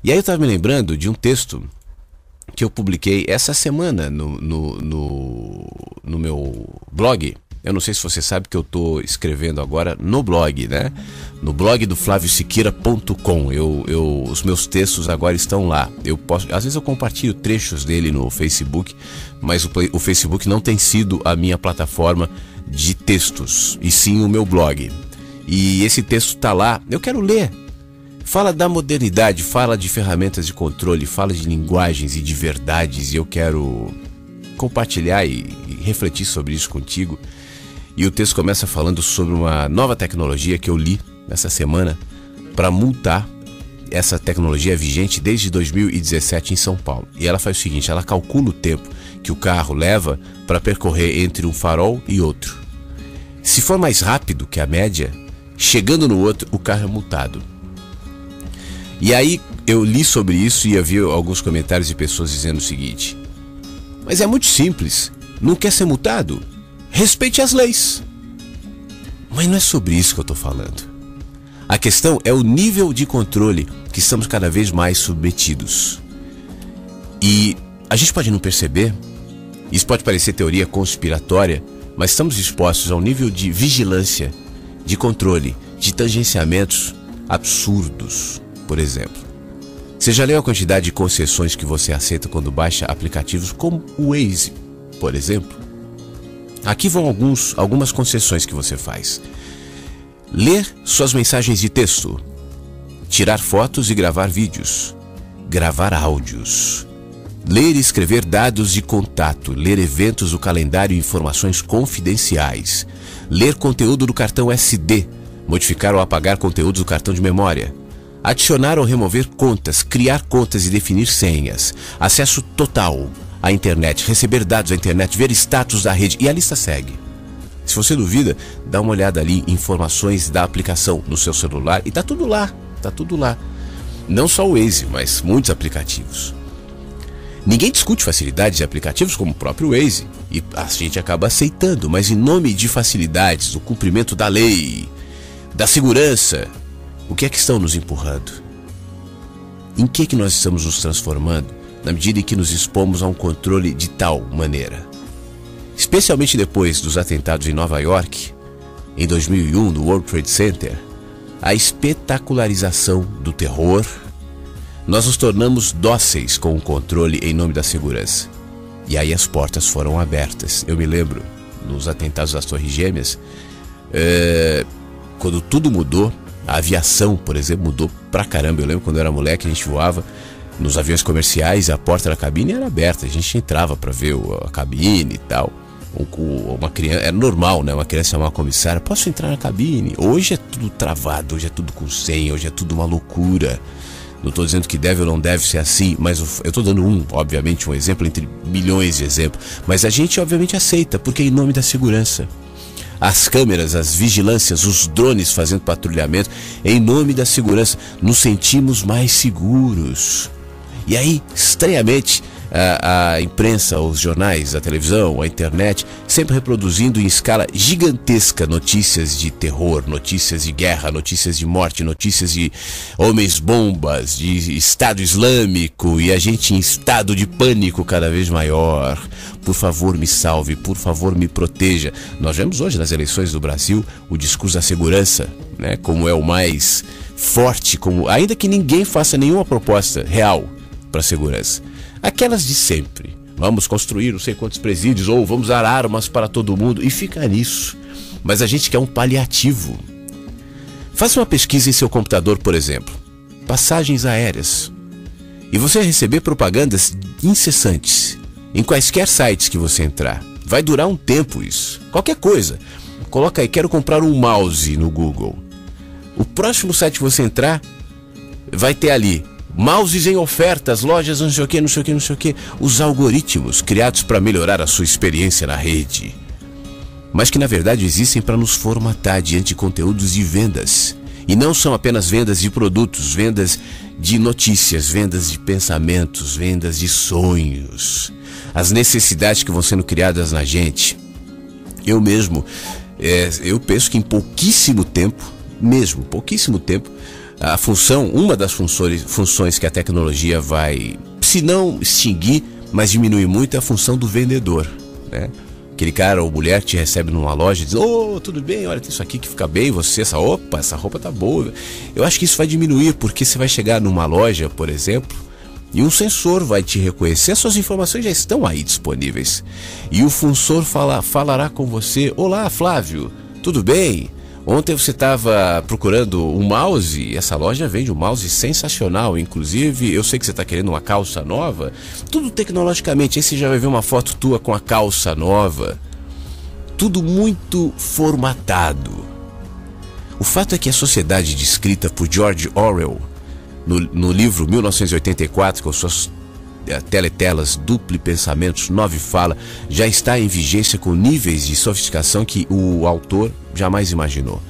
E aí eu estava me lembrando de um texto que eu publiquei essa semana no meu blog. Eu não sei se você sabe que eu estou escrevendo agora no blog, né? No blog do flaviosiqueira.com. Os meus textos agora estão lá. Às vezes eu compartilho trechos dele no Facebook, mas o Facebook não tem sido a minha plataforma de textos, e sim o meu blog. E esse texto está lá, eu quero ler. Fala da modernidade, fala de ferramentas de controle, fala de linguagens e de verdades, e eu quero compartilhar e refletir sobre isso contigo. E o texto começa falando sobre uma nova tecnologia que eu li nessa semana para multar. Essa tecnologia é vigente desde 2017 em São Paulo. E ela faz o seguinte, ela calcula o tempo que o carro leva para percorrer entre um farol e outro. Se for mais rápido que a média, chegando no outro, o carro é multado. E aí eu li sobre isso e havia alguns comentários de pessoas dizendo o seguinte: mas é muito simples, não quer ser multado? Respeite as leis. Mas não é sobre isso que eu estou falando. A questão é o nível de controle que estamos cada vez mais submetidos. E a gente pode não perceber, isso pode parecer teoria conspiratória, mas estamos expostos a um nível de vigilância, de controle, de tangenciamentos absurdos. Por exemplo, você já leu a quantidade de concessões que você aceita quando baixa aplicativos como o Waze, por exemplo? Aqui vão algumas concessões que você faz. Ler suas mensagens de texto, tirar fotos e gravar vídeos, gravar áudios, ler e escrever dados de contato, ler eventos do calendário e informações confidenciais, ler conteúdo do cartão SD, modificar ou apagar conteúdos do cartão de memória, adicionar ou remover contas, criar contas e definir senhas, acesso total à internet, receber dados da internet, ver status da rede, e a lista segue. Se você duvida, dá uma olhada ali, informações da aplicação no seu celular, e tá tudo lá, tá tudo lá. Não só o Waze, mas muitos aplicativos. Ninguém discute facilidades de aplicativos como o próprio Waze, e a gente acaba aceitando, mas em nome de facilidades, do cumprimento da lei, da segurança, o que é que estão nos empurrando? Em que nós estamos nos transformando na medida em que nos expomos a um controle de tal maneira? Especialmente depois dos atentados em Nova York, em 2001, no World Trade Center, a espetacularização do terror, nós nos tornamos dóceis com o controle em nome da segurança. E aí as portas foram abertas. Eu me lembro, nos atentados das Torres Gêmeas, quando tudo mudou, a aviação, por exemplo, mudou pra caramba. Eu lembro quando eu era moleque, a gente voava nos aviões comerciais, a porta da cabine era aberta, a gente entrava para ver a cabine e tal. Uma criança, era normal, né? Uma criança chamar a comissária: posso entrar na cabine? Hoje é tudo travado, hoje é tudo com senha, hoje é tudo uma loucura. Não estou dizendo que deve ou não deve ser assim, mas eu estou dando obviamente um exemplo entre milhões de exemplos. Mas a gente obviamente aceita, porque é em nome da segurança. As câmeras, as vigilâncias, os drones fazendo patrulhamento, em nome da segurança, nos sentimos mais seguros. E aí, estranhamente, a imprensa, os jornais, a televisão, a internet, sempre reproduzindo em escala gigantesca notícias de terror, notícias de guerra, notícias de morte, notícias de homens-bombas, de Estado Islâmico, e a gente em estado de pânico cada vez maior. Por favor, me salve, por favor, me proteja. Nós vemos hoje nas eleições do Brasil o discurso da segurança, né, como é o mais forte, ainda que ninguém faça nenhuma proposta real para a segurança. Aquelas de sempre. Vamos construir não sei quantos presídios, ou vamos dar armas para todo mundo, e fica nisso. Mas a gente quer um paliativo. Faça uma pesquisa em seu computador, por exemplo. Passagens aéreas. E você vai receber propagandas incessantes em quaisquer sites que você entrar. Vai durar um tempo isso. Qualquer coisa. Coloca aí, quero comprar um mouse no Google. O próximo site que você entrar vai ter ali mouses em ofertas, lojas, não sei o que, não sei o que, não sei o que. Os algoritmos criados para melhorar a sua experiência na rede, mas que na verdade existem para nos formatar diante de conteúdos de vendas. E não são apenas vendas de produtos, vendas de notícias, vendas de pensamentos, vendas de sonhos. As necessidades que vão sendo criadas na gente. Eu mesmo, eu penso que em pouquíssimo tempo, a função, uma das funções que a tecnologia vai, se não extinguir, mas diminuir muito, é a função do vendedor, né? Aquele cara ou mulher que te recebe numa loja e diz: "Ô, tudo bem, olha, tem isso aqui que fica bem, você, essa roupa tá boa." Eu acho que isso vai diminuir, porque você vai chegar numa loja, por exemplo, e um sensor vai te reconhecer, suas informações já estão aí disponíveis. E o sensor falará com você: "Olá, Flávio, tudo bem? Ontem você estava procurando um mouse, essa loja vende um mouse sensacional, inclusive eu sei que você está querendo uma calça nova." Tudo tecnologicamente, aí você já vai ver uma foto tua com a calça nova. Tudo muito formatado. O fato é que a sociedade descrita por George Orwell no livro 1984, com suas teletelas, duplo pensamentos, 9 fala, já está em vigência com níveis de sofisticação que o autor jamais imaginou.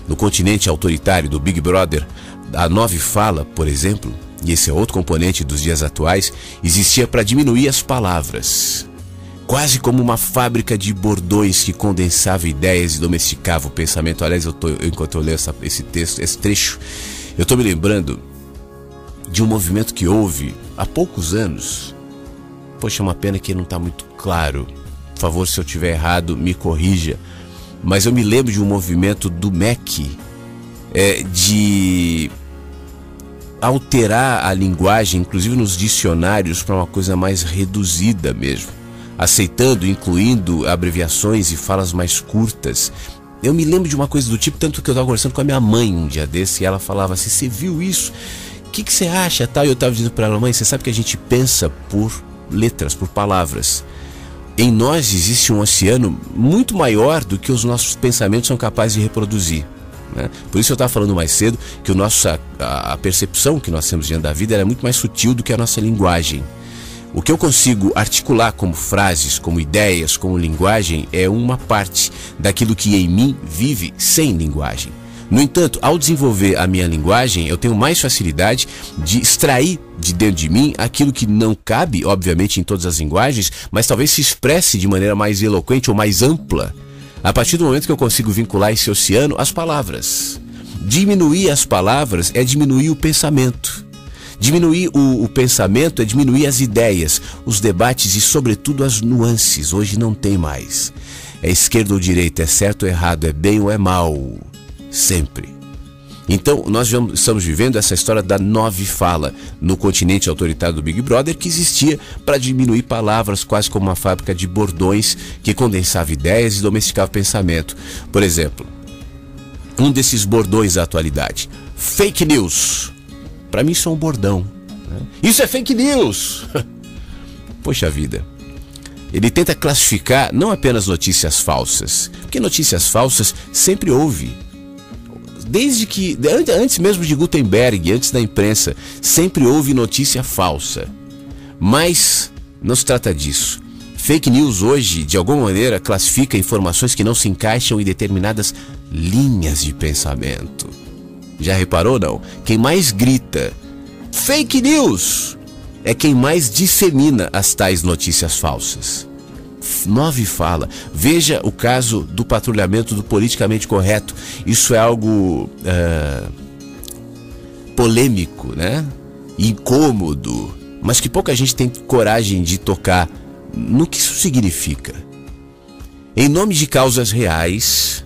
No continente autoritário do Big Brother, a 9 fala, por exemplo, e esse é outro componente dos dias atuais, existia para diminuir as palavras. Quase como uma fábrica de bordões que condensava ideias e domesticava o pensamento. Aliás, enquanto eu leio esse texto, esse trecho, eu estou me lembrando de um movimento que houve há poucos anos. Poxa, é uma pena que não está muito claro. Por favor, se eu estiver errado, me corrija. Mas eu me lembro de um movimento do MEC, de alterar a linguagem, inclusive nos dicionários, para uma coisa mais reduzida mesmo, aceitando, incluindo abreviações e falas mais curtas. Eu me lembro de uma coisa do tipo, tanto que eu estava conversando com a minha mãe um dia desse, e ela falava assim: "Você viu isso? O que você acha?" Tal. E eu estava dizendo para ela: "Mãe, você sabe que a gente pensa por letras, por palavras. Em nós existe um oceano muito maior do que os nossos pensamentos são capazes de reproduzir, né?" Por isso eu estava falando mais cedo que a percepção que nós temos diante da vida é muito mais sutil do que a nossa linguagem. O que eu consigo articular como frases, como ideias, como linguagem, é uma parte daquilo que em mim vive sem linguagem. No entanto, ao desenvolver a minha linguagem, eu tenho mais facilidade de extrair de dentro de mim aquilo que não cabe, obviamente, em todas as linguagens, mas talvez se expresse de maneira mais eloquente ou mais ampla, a partir do momento que eu consigo vincular esse oceano às palavras. Diminuir as palavras é diminuir o pensamento. Diminuir o pensamento é diminuir as ideias, os debates e, sobretudo, as nuances. Hoje não tem mais. É esquerda ou direita, é certo ou errado, é bem ou é mal. Sempre. Então, nós já estamos vivendo essa história da 9 fala no continente autoritário do Big Brother, que existia para diminuir palavras, quase como uma fábrica de bordões que condensava ideias e domesticava o pensamento. Por exemplo, um desses bordões da atualidade: fake news. Para mim isso é um bordão, né? Isso é fake news. Poxa vida. Ele tenta classificar não apenas notícias falsas, porque notícias falsas sempre houve. Antes mesmo de Gutenberg, antes da imprensa, sempre houve notícia falsa. Mas não se trata disso. Fake news hoje, de alguma maneira, classifica informações que não se encaixam em determinadas linhas de pensamento. Já reparou, não? Quem mais grita fake news é quem mais dissemina as tais notícias falsas. 9 fala. Veja o caso do patrulhamento do politicamente correto. Isso é algo polêmico, né? Incômodo, mas que pouca gente tem coragem de tocar no que isso significa. Em nome de causas reais,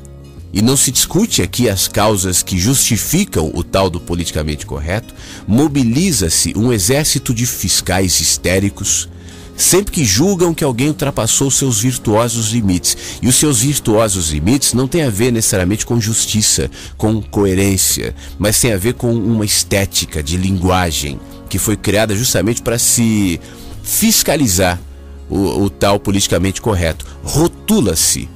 e não se discute aqui as causas que justificam o tal do politicamente correto, mobiliza-se um exército de fiscais histéricos sempre que julgam que alguém ultrapassou seus virtuosos limites. E os seus virtuosos limites não tem a ver necessariamente com justiça, com coerência, mas tem a ver com uma estética de linguagem que foi criada justamente para se fiscalizar o tal politicamente correto. Rotula-se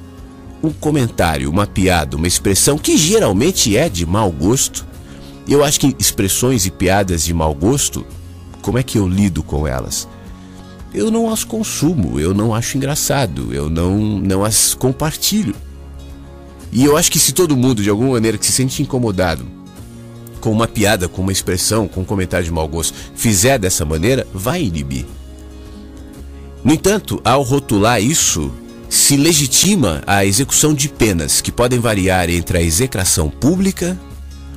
um comentário, uma piada, uma expressão que geralmente é de mau gosto. Eu acho que expressões e piadas de mau gosto, como é que eu lido com elas? Eu não as consumo, eu não acho engraçado, eu não as compartilho. E eu acho que se todo mundo, de alguma maneira, que se sente incomodado com uma piada, com uma expressão, com um comentário de mau gosto, fizer dessa maneira, vai inibir. No entanto, ao rotular isso, se legitima a execução de penas que podem variar entre a execração pública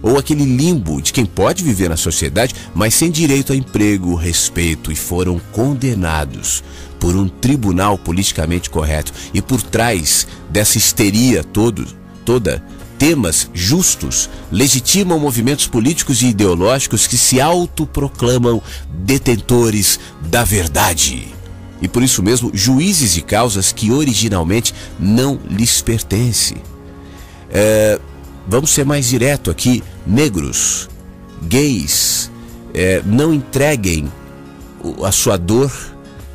ou aquele limbo de quem pode viver na sociedade, mas sem direito a emprego, respeito, e foram condenados por um tribunal politicamente correto. E por trás dessa histeria toda, temas justos legitimam movimentos políticos e ideológicos que se autoproclamam detentores da verdade. E por isso mesmo, juízes de causas que originalmente não lhes pertencem. Vamos ser mais direto aqui: negros, gays, não entreguem a sua dor,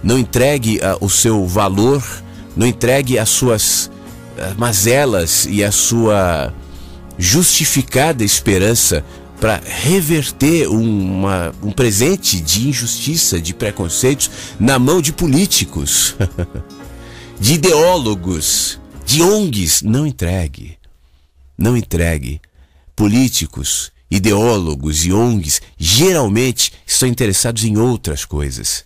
não entregue o seu valor, não entregue as suas mazelas e a sua justificada esperança para reverter um presente de injustiça, de preconceitos na mão de políticos, de ideólogos, de ONGs. Não entregue. Não entregue. Políticos, ideólogos e ONGs geralmente estão interessados em outras coisas.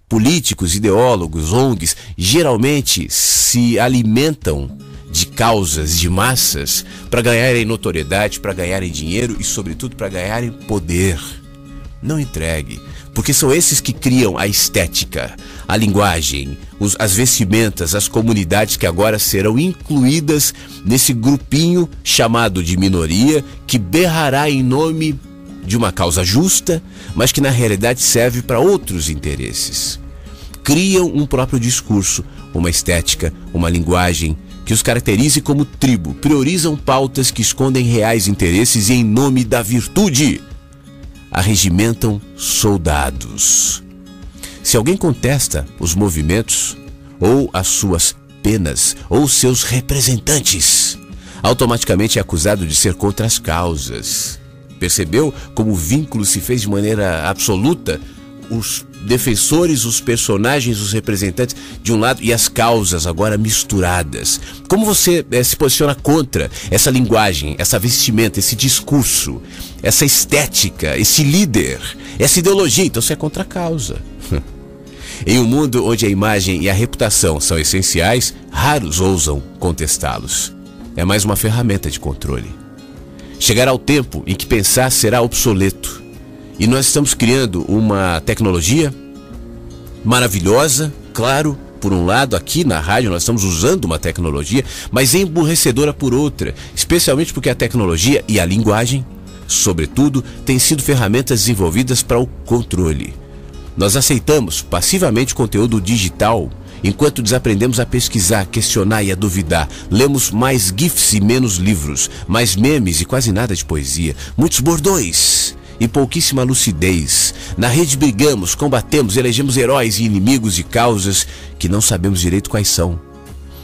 Políticos, ideólogos, ONGs geralmente se alimentam de causas, de massas, para ganharem notoriedade, para ganharem dinheiro e, sobretudo, para ganharem poder. Não entregue, porque são esses que criam a estética, a linguagem, as vestimentas, as comunidades que agora serão incluídas nesse grupinho chamado de minoria, que berrará em nome de uma causa justa, mas que na realidade serve para outros interesses. Criam um próprio discurso, uma estética, uma linguagem que os caracterize como tribo, priorizam pautas que escondem reais interesses e, em nome da virtude, arregimentam soldados. Se alguém contesta os movimentos, ou as suas penas, ou seus representantes, automaticamente é acusado de ser contra as causas. Percebeu como o vínculo se fez de maneira absoluta? Os defensores, os personagens, os representantes de um lado e as causas agora misturadas. Como você se posiciona contra essa linguagem, essa vestimenta, esse discurso, essa estética, esse líder, essa ideologia? Então você é contra a causa. Em um mundo onde a imagem e a reputação são essenciais, raros ousam contestá-los. É mais uma ferramenta de controle. Chegará o tempo em que pensar será obsoleto. E nós estamos criando uma tecnologia maravilhosa, claro, por um lado, aqui na rádio nós estamos usando uma tecnologia, mas emburrecedora por outra, especialmente porque a tecnologia e a linguagem, sobretudo, têm sido ferramentas desenvolvidas para o controle. Nós aceitamos passivamente conteúdo digital, enquanto desaprendemos a pesquisar, questionar e a duvidar. Lemos mais GIFs e menos livros, mais memes e quase nada de poesia, muitos bordões e pouquíssima lucidez. Na rede brigamos, combatemos, elegemos heróis e inimigos de causas que não sabemos direito quais são.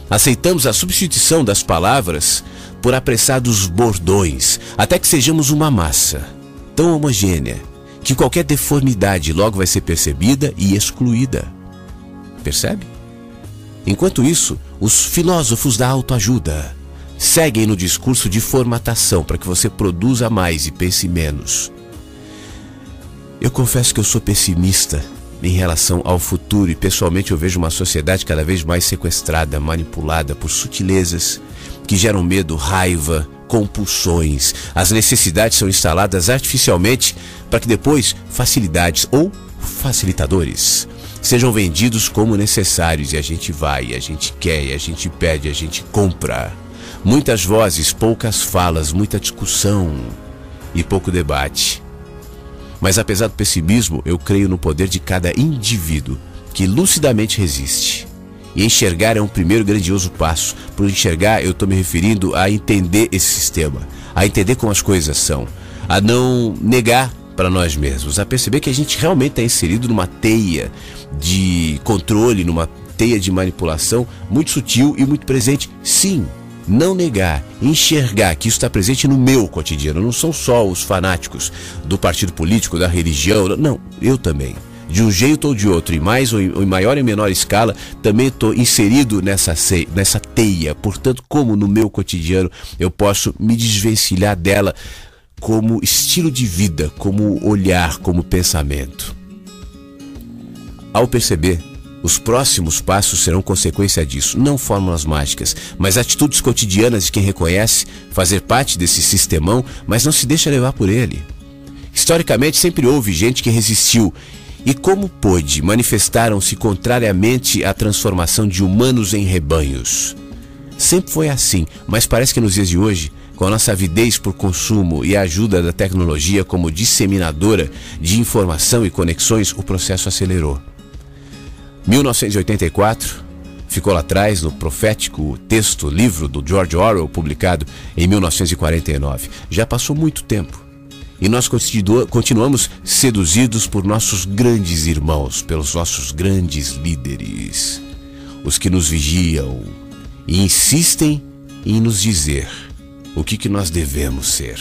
Aceitamos a substituição das palavras por apressados bordões, até que sejamos uma massa tão homogênea que qualquer deformidade logo vai ser percebida e excluída. Percebe? Enquanto isso, os filósofos da autoajuda seguem no discurso de formatação para que você produza mais e pense menos. Eu confesso que eu sou pessimista em relação ao futuro e pessoalmente eu vejo uma sociedade cada vez mais sequestrada, manipulada por sutilezas que geram medo, raiva, compulsões. As necessidades são instaladas artificialmente para que depois facilidades ou facilitadores sejam vendidos como necessários e a gente vai, a gente quer, a gente pede, a gente compra. Muitas vozes, poucas falas, muita discussão e pouco debate. Mas apesar do pessimismo, eu creio no poder de cada indivíduo que lucidamente resiste. E enxergar é um primeiro grandioso passo. Por enxergar, eu estou me referindo a entender esse sistema, a entender como as coisas são, a não negar para nós mesmos, a perceber que a gente realmente está inserido numa teia de controle, numa teia de manipulação muito sutil e muito presente. Sim, não negar, enxergar que isso está presente no meu cotidiano. Não são só os fanáticos do partido político, da religião, não, eu também. De um jeito ou de outro, em mais ou em maior e menor escala, também estou inserido nessa teia. Portanto, como no meu cotidiano eu posso me desvencilhar dela como estilo de vida, como olhar, como pensamento. Ao perceber Os próximos passos serão consequência disso, não fórmulas mágicas, mas atitudes cotidianas de quem reconhece fazer parte desse sistemão, mas não se deixa levar por ele. Historicamente, sempre houve gente que resistiu. E como pôde, manifestaram-se contrariamente à transformação de humanos em rebanhos. Sempre foi assim, mas parece que nos dias de hoje, com a nossa avidez por consumo e a ajuda da tecnologia como disseminadora de informação e conexões, o processo acelerou. 1984 ficou lá atrás no profético livro do George Orwell, publicado em 1949. Já passou muito tempo. E nós continuamos seduzidos por nossos grandes irmãos, pelos nossos grandes líderes, os que nos vigiam e insistem em nos dizer o que nós devemos ser.